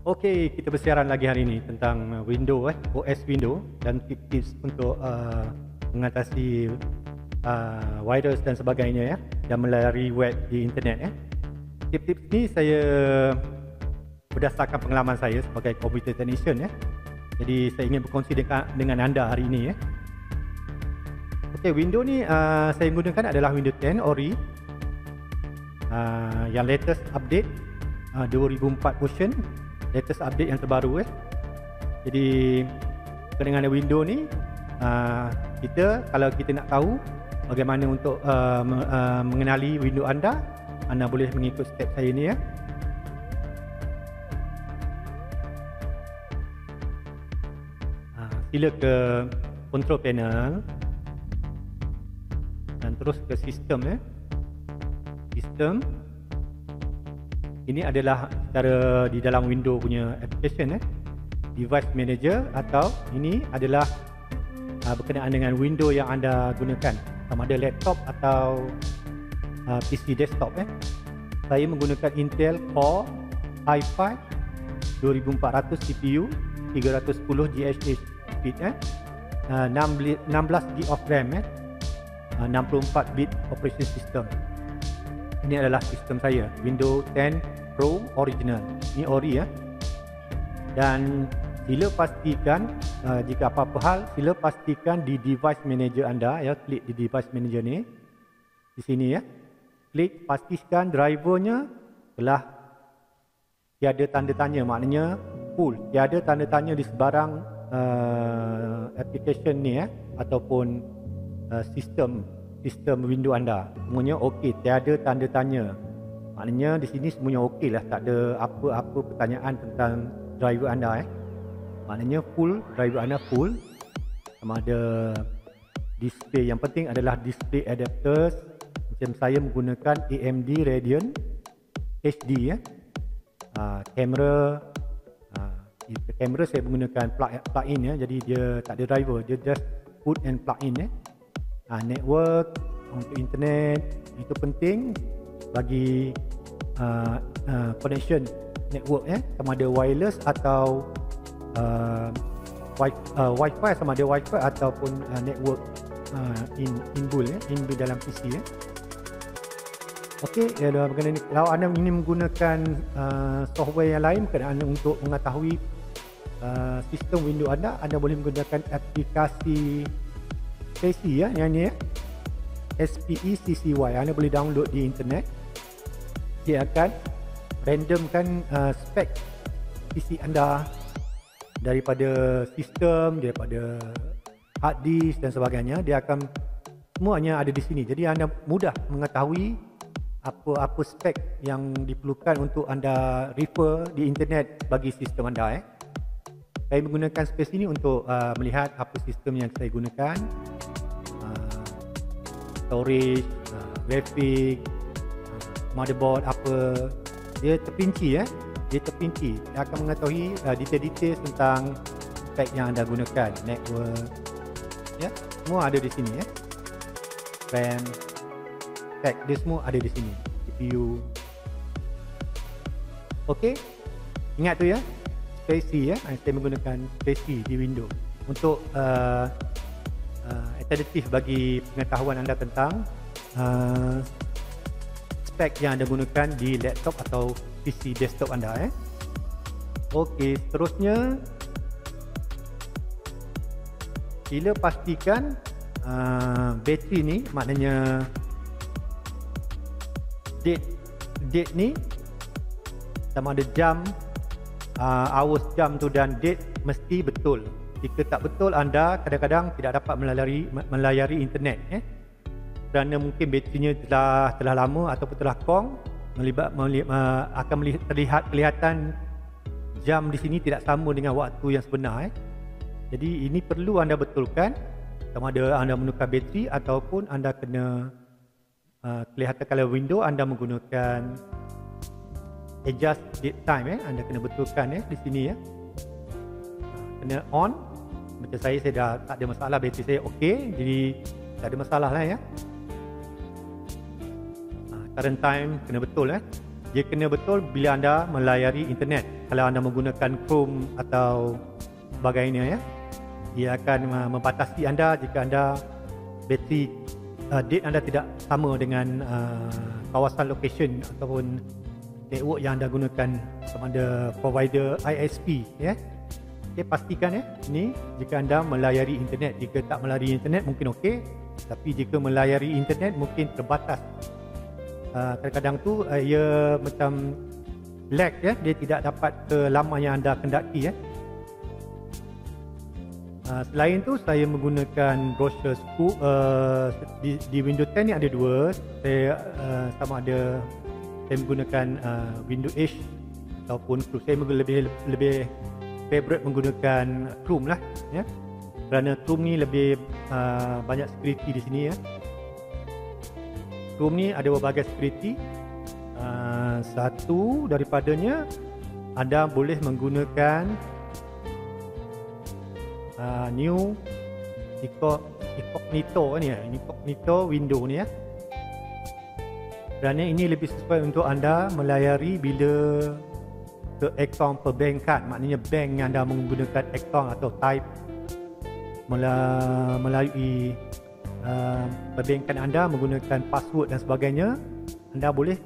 Okey, kita bersiaran lagi hari ini tentang Windows OS Windows dan tips-tips untuk mengatasi virus dan sebagainya ya, dan melalui web di internet ya. Tips-tips ni saya berdasarkan pengalaman saya sebagai computer technician ya. Jadi saya ingin berkongsi dengan anda hari ini ya. Okey, Windows ni saya gunakan adalah Windows 10 Ori. Yang latest update 2004 version, latest update yang terbaru Jadi dengan Windows ni kita, kalau kita nak tahu bagaimana untuk mengenali Windows anda boleh mengikut step saya ni ya. Sila ke control panel dan terus ke sistem sistem. Ini adalah cara di dalam Windows punya application device manager, atau ini adalah berkenaan dengan Windows yang anda gunakan, sama ada laptop atau PC desktop Saya menggunakan Intel Core i5 2400 CPU, 310 GHz speed 16 GB of RAM 64 bit operation system. Ini adalah sistem saya, Windows 10 Pro Original. Ini Ori Dan sila pastikan jika apa-apa hal, sila pastikan di device manager anda ya, klik di device manager ni di sini ya. Klik, pastikan drivernya telah tiada tanda tanya, maknanya full, tiada tanda tanya di sebarang application ni ataupun sistem Windows anda. Semuanya okey, tiada tanda tanya. Maknanya di sini semuanya okey lah, tak ada apa-apa pertanyaan tentang driver anda Maknanya full, driver anda full. Sama ada display, yang penting adalah display adapters. Macam saya menggunakan AMD Radeon HD kamera, kamera saya menggunakan plug-in jadi dia tak ada driver, dia just put and plug in network untuk internet itu penting bagi connection network sama ada wireless atau wifi, sama ada wifi ataupun network inbuilt dalam PC Okey, bagaimana ni kalau anda ingin menggunakan software yang lain berkenaan untuk mengetahui sistem Windows anda boleh menggunakan aplikasi SPECY yang ni SPECCY. Anda boleh download di internet. Dia akan randomkan spek PC anda daripada sistem, daripada hard disk dan sebagainya. Dia akan semuanya ada di sini. Jadi anda mudah mengetahui apa spek yang diperlukan untuk anda refer di internet bagi sistem anda Saya menggunakan space ini untuk melihat apa sistem yang saya gunakan, storage, grafik, motherboard apa. Dia terpinci dia terpinci. Dia akan mengetahui detail-detail tentang spek yang anda gunakan, network semua ada di sini RAM, spek dia semua ada di sini, CPU. Okey, ingat tu SPECY saya menggunakan SPECY di Windows untuk alternatif bagi pengetahuan anda tentang spek yang anda gunakan di laptop atau PC desktop anda Okey, seterusnya sila pastikan bateri ni, maknanya date ni sama ada jam, hours jam tu dan date mesti betul. Jika tak betul, anda kadang-kadang tidak dapat melayari internet kerana mungkin baterinya telah lama ataupun telah kong, akan kelihatan jam di sini tidak sama dengan waktu yang sebenar Jadi ini perlu anda betulkan, sama ada anda menukar bateri ataupun anda kena kelihatan kalau Windows anda menggunakan adjust date time anda kena betulkan di sini kena on. Macam saya dah tak ada masalah, bateri saya okey, jadi tak ada masalah lah current time kena betul dia kena betul bila anda melayari internet. Kalau anda menggunakan Chrome atau sebagainya ya, dia akan membatasi anda jika anda bateri date anda tidak sama dengan kawasan location ataupun network yang anda gunakan sama ada provider ISP ya. Okay, pastikan ya, ini jika anda melayari internet. Jika tak melayari internet mungkin okey, tapi jika melayari internet mungkin terbatas. Kadang-kadang tu ia macam lag ya, dia tidak dapat ke lama yang anda kendaki ya. Selain tu saya menggunakan browser Scoop. Di Windows 10 ni ada dua. Saya sama ada saya menggunakan Windows Edge ataupun Chrome. Saya lebih favorite menggunakan Chrome lah ya. Kerana Chrome ni lebih banyak security di sini ya. Chrome ni ada berbagai security. Satu daripadanya anda boleh menggunakan new incognito ni ya, incognito window ni ya. Kerana ini lebih sesuai untuk anda melayari bila ke akaun perbankan, maknanya bank yang anda menggunakan akaun atau type melalui perbankan anda menggunakan password dan sebagainya. Anda boleh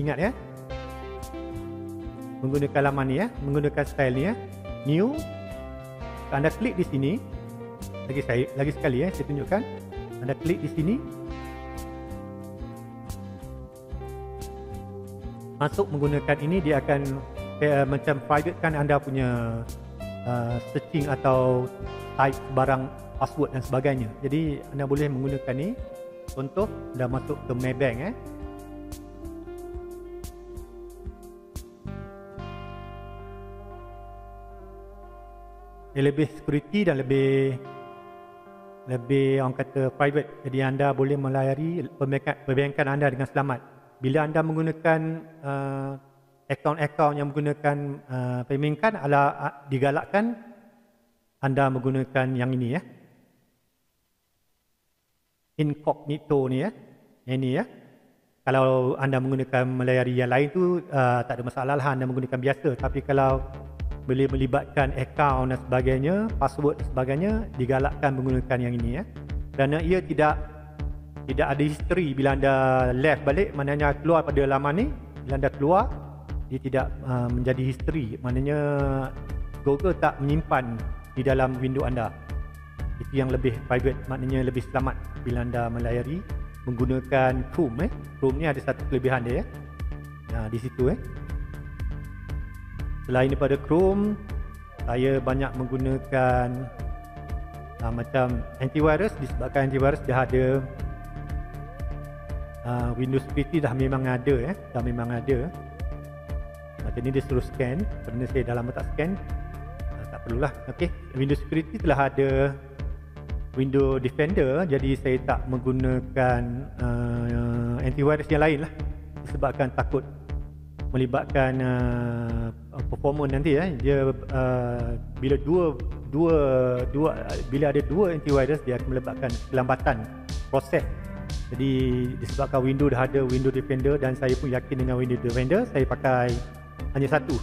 ingat ya, menggunakan laman ni ya, menggunakan style ni ya, new. Anda klik di sini, lagi sekali ya, saya tunjukkan. Anda klik di sini, masuk menggunakan ini, dia akan macam private kan anda punya searching atau type barang password dan sebagainya. Jadi anda boleh menggunakan ni. Contoh, dah masuk ke Maybank dia lebih security dan lebih orang kata private. Jadi anda boleh melayari perbankan anda dengan selamat. Bila anda menggunakan akaun-akaun yang menggunakan perbankan, digalakkan anda menggunakan yang ini ya, incognito ni ya, ini ya. Kalau anda menggunakan melayari yang lain tu tak ada masalah lah, anda menggunakan biasa. Tapi kalau boleh melibatkan akaun dan sebagainya, password dan sebagainya, digalakkan menggunakan yang ini ya. Kerana ia tidak ada history bila anda left balik, maknanya keluar pada laman ni. Bila anda keluar, dia tidak menjadi history, maknanya Google tak menyimpan di dalam window anda. Itu yang lebih private, maknanya lebih selamat bila anda melayari menggunakan Chrome. Chrome ni ada satu kelebihan dia ya. Di situ Selain daripada Chrome, saya banyak menggunakan macam antivirus. Disebabkan antivirus dah ada, Windows Security dah memang ada dah memang ada. Macam ni dia suruh scan, kerana saya dah lama tak scan, tak perlulah. Okey, Windows Security telah ada Windows Defender, jadi saya tak menggunakan antivirus yang lain lah, disebabkan takut melibatkan performance nanti ya. Dia bila bila ada dua antivirus, dia akan melibatkan kelambatan proses. Jadi disebabkan Windows dah ada Windows Defender, dan saya pun yakin dengan Windows Defender, saya pakai hanya satu,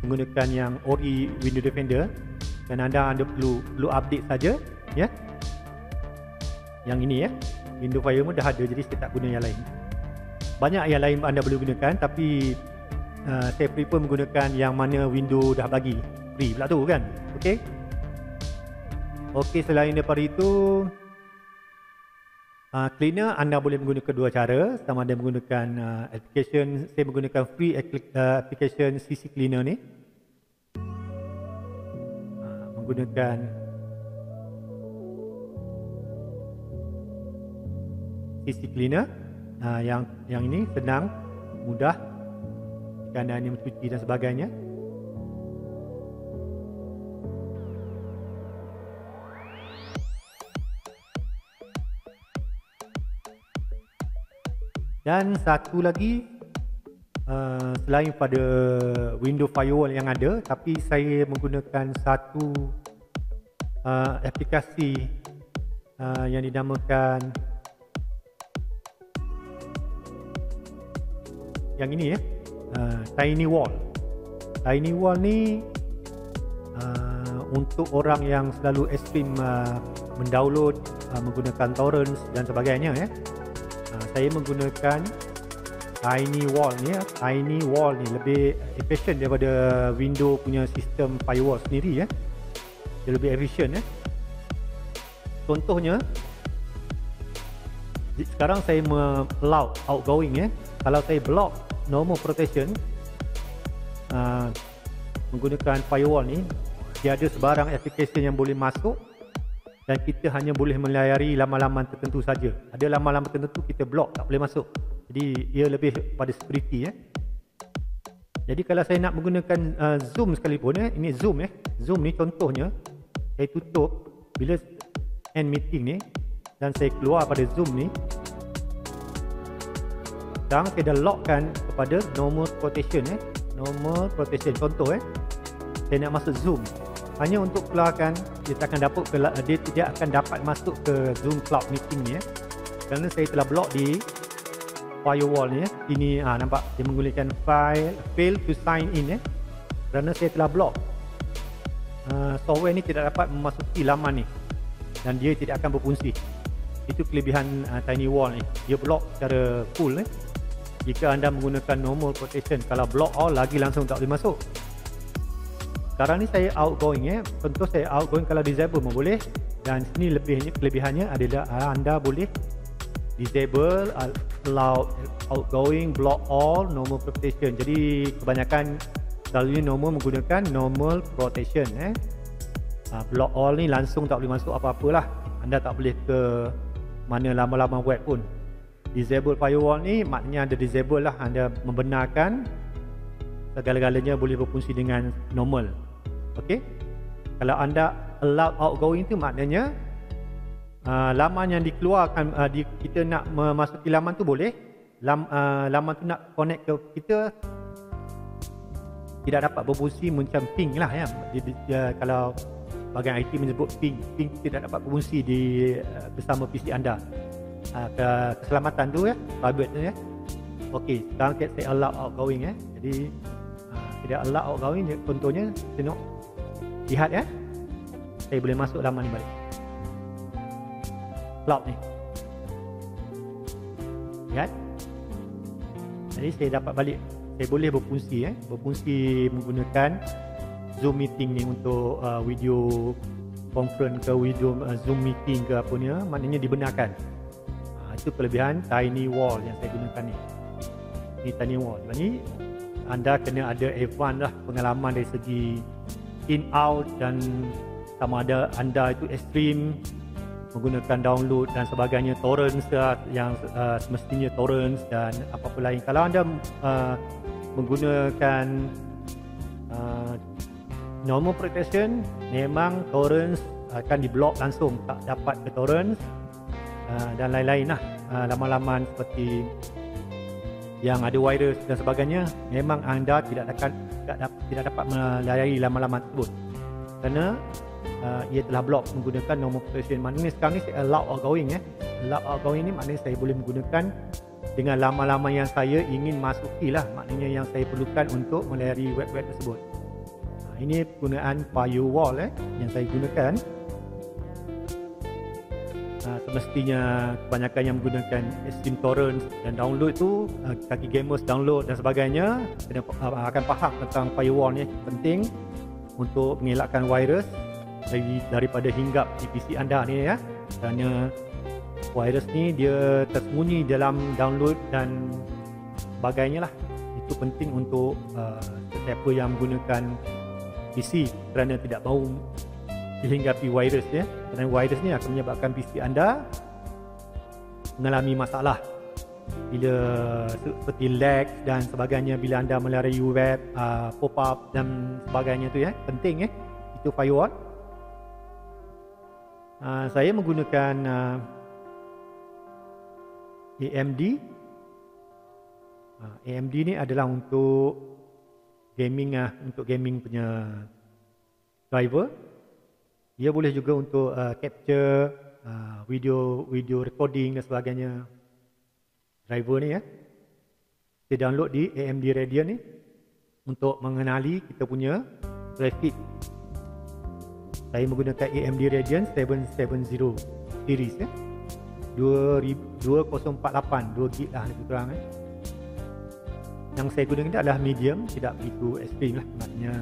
menggunakan yang ori Windows Defender. Dan anda perlu update saja ya. Yang ini ya, Windows Firewall dah ada, jadi saya tak guna yang lain. Banyak yang lain anda boleh gunakan, tapi saya prefer menggunakan yang mana Windows dah bagi free pula tu kan. Okey, selain daripada itu, cleaner anda boleh menggunakan dua cara. Sama ada menggunakan application, saya menggunakan free application CC Cleaner ni, menggunakan CC Cleaner. Yang ini senang, mudah jika anda ini mencuci dan sebagainya. Dan satu lagi, selain pada Windows Firewall yang ada, tapi saya menggunakan satu aplikasi yang dinamakan yang ini ya, Tiny Wall. Tiny Wall ni untuk orang yang selalu ekstrim mendownload menggunakan torrents dan sebagainya ya. Saya menggunakan Tiny Wall ni ya. Tiny Wall ni lebih efisien daripada Windows punya sistem firewall sendiri ya. Dia lebih efisien ya. Contohnya sekarang saya allow outgoing ya. Kalau saya block normal protection menggunakan firewall ni, tiada sebarang aplikasi yang boleh masuk dan kita hanya boleh melayari laman-laman tertentu saja. Ada laman-laman tertentu kita block, tak boleh masuk. Jadi ia lebih pada security ya. Jadi kalau saya nak menggunakan Zoom sekalipun ya, ini Zoom ya. Zoom ni contohnya saya tutup bila end meeting ni dan saya keluar pada Zoom ni. Sekarang saya dah lockkan kepada normal protection ya. Normal protection contoh saya nak masuk Zoom. Hanya untuk keluarkan, dia tidak akan dapat masuk ke Zoom Cloud Meeting ni ya. Kerana saya telah block di firewall ni ya. Ini nampak dia menggunakan fail to sign in ya. Kerana saya telah block. Software ni tidak dapat memasuki laman ni dan dia tidak akan berfungsi. Itu kelebihan Tiny Wall ni. Dia block secara full ya. Jika anda menggunakan normal protection, kalau block all lagi langsung tak boleh masuk. Sekarang ni saya outgoing ya. Contoh saya outgoing kalau disable pun boleh. Dan sini kelebihannya adalah anda boleh disable, allow outgoing, block all, normal protection. Jadi kebanyakan selalunya normal menggunakan normal protection block all ni langsung tak boleh masuk apa-apalah. Anda tak boleh ke mana laman-laman web pun. Disable firewall ni maknanya anda disable lah. Anda membenarkan segala-galanya boleh berfungsi dengan normal. Okey. Kalau anda allow outgoing tu maknanya laman yang dikeluarkan kita nak memasuki laman tu boleh. Laman tu nak connect ke kita tidak dapat berfungsi macam ping lah ya. Kalau bahagian IT menyebut ping tidak dapat berfungsi bersama PC anda. Keselamatan tu ya, private tu ya. Okey, sekarang saya allow outgoing ya. Jadi tidak allow outgoing contohnya tengok lihat ya. Saya boleh masuk laman ni balik. Cloud ni. Lihat. Jadi saya dapat balik. Saya boleh berfungsi berfungsi menggunakan Zoom meeting ni untuk video conference ke video Zoom meeting ke apa ni, maknanya dibenarkan. Itu kelebihan Tiny Wall yang saya gunakan ni. Ni Tiny Wall. Jadi anda kena ada advance lah pengalaman dari segi in out dan sama ada anda itu ekstrim menggunakan download dan sebagainya, torrents yang semestinya torrents dan apa-apa lain. Kalau anda menggunakan normal protection, memang torrents akan diblok langsung, tak dapat ke torrents dan lain-lain lah. Laman-laman seperti yang ada virus dan sebagainya, memang anda tidak dapat melayari laman-laman tersebut kerana ia telah blok menggunakan normal protection. Maknanya sekarang ni saya allow outgoing allow outgoing ni maknanya saya boleh menggunakan dengan laman-laman yang saya ingin masuki lah, maknanya yang saya perlukan untuk melayari web-web tersebut. Ini penggunaan firewall yang saya gunakan. Semestinya kebanyakan yang menggunakan Steam torrents dan download tu, kaki gamers download dan sebagainya, akan faham tentang firewall ni penting untuk mengelakkan virus daripada hinggap di PC anda ni ya. Kerana virus ni dia tersembunyi dalam download dan sebagainya lah. Itu penting untuk sesiapa yang menggunakan PC kerana tidak mahu dihinggapi virus ya. Kerana virus ni akan menyebabkan PC anda mengalami masalah bila seperti lag dan sebagainya bila anda melayari web, pop-up dan sebagainya tu ya. Penting itu firewall. Saya menggunakan AMD. AMD ni adalah untuk gaming untuk gaming punya driver. Dia boleh juga untuk capture video recording dan sebagainya. Driver ni kita download di AMD Radeon ni untuk mengenali kita punya grafik. Saya menggunakan AMD Radeon 770 series 2048 2GB lah lebih kurang Yang saya gunakan adalah medium, tidak begitu ekstrim lah, maksudnya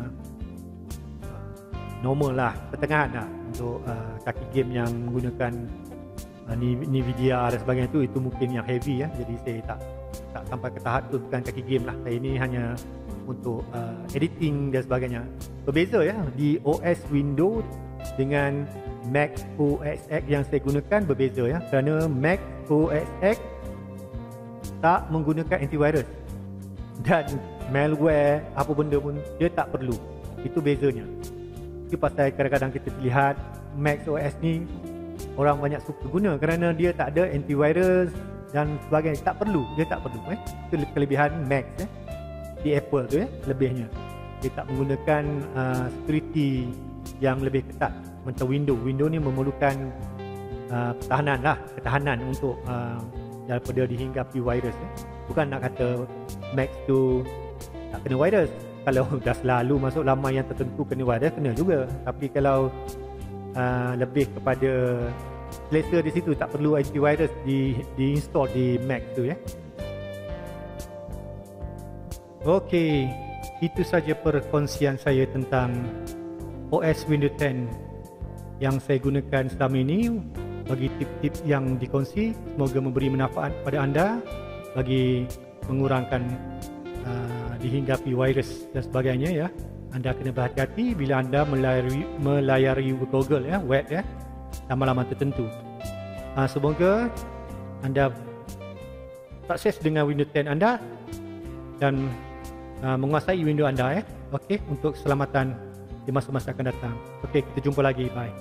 normal lah, pertengahan lah untuk kaki game yang menggunakan Nvidia dan sebagainya itu mungkin yang heavy jadi saya tak sampai ke tahap tu, bukan kaki game lah. Saya ini hanya untuk editing dan sebagainya. Berbeza di OS Windows dengan Mac OS X yang saya gunakan berbeza kerana Mac OS X tak menggunakan antivirus dan malware apa benda pun dia tak perlu. Itu bezanya. Itu pasal kadang-kadang kita lihat Mac OS ni orang banyak suka guna kerana dia tak ada antivirus dan sebagainya. Dia tak perlu Itu kelebihan Mac di Apple tu lebihnya. Dia tak menggunakan security yang lebih ketat macam Windows ni memerlukan ketahanan untuk daripada dihinggapi virus bukan nak kata Mac tu tak kena virus. Kalau dah selalu masuk laman yang tertentu kena virus, kena juga. Tapi kalau lebih kepada selesa di situ, tak perlu antivirus di-install di Mac tu Okey, itu saja perkongsian saya tentang OS Windows 10 yang saya gunakan selama ini. Bagi tips-tips yang dikongsi, semoga memberi manfaat kepada anda bagi mengurangkan dihinggapi virus dan sebagainya Anda kena berhati-hati bila anda melayari Google web laman-laman tertentu. Semoga anda sukses dengan Windows 10 anda dan menguasai Windows anda Okey, untuk keselamatan di masa-masa akan datang. Okey, kita jumpa lagi. Bye.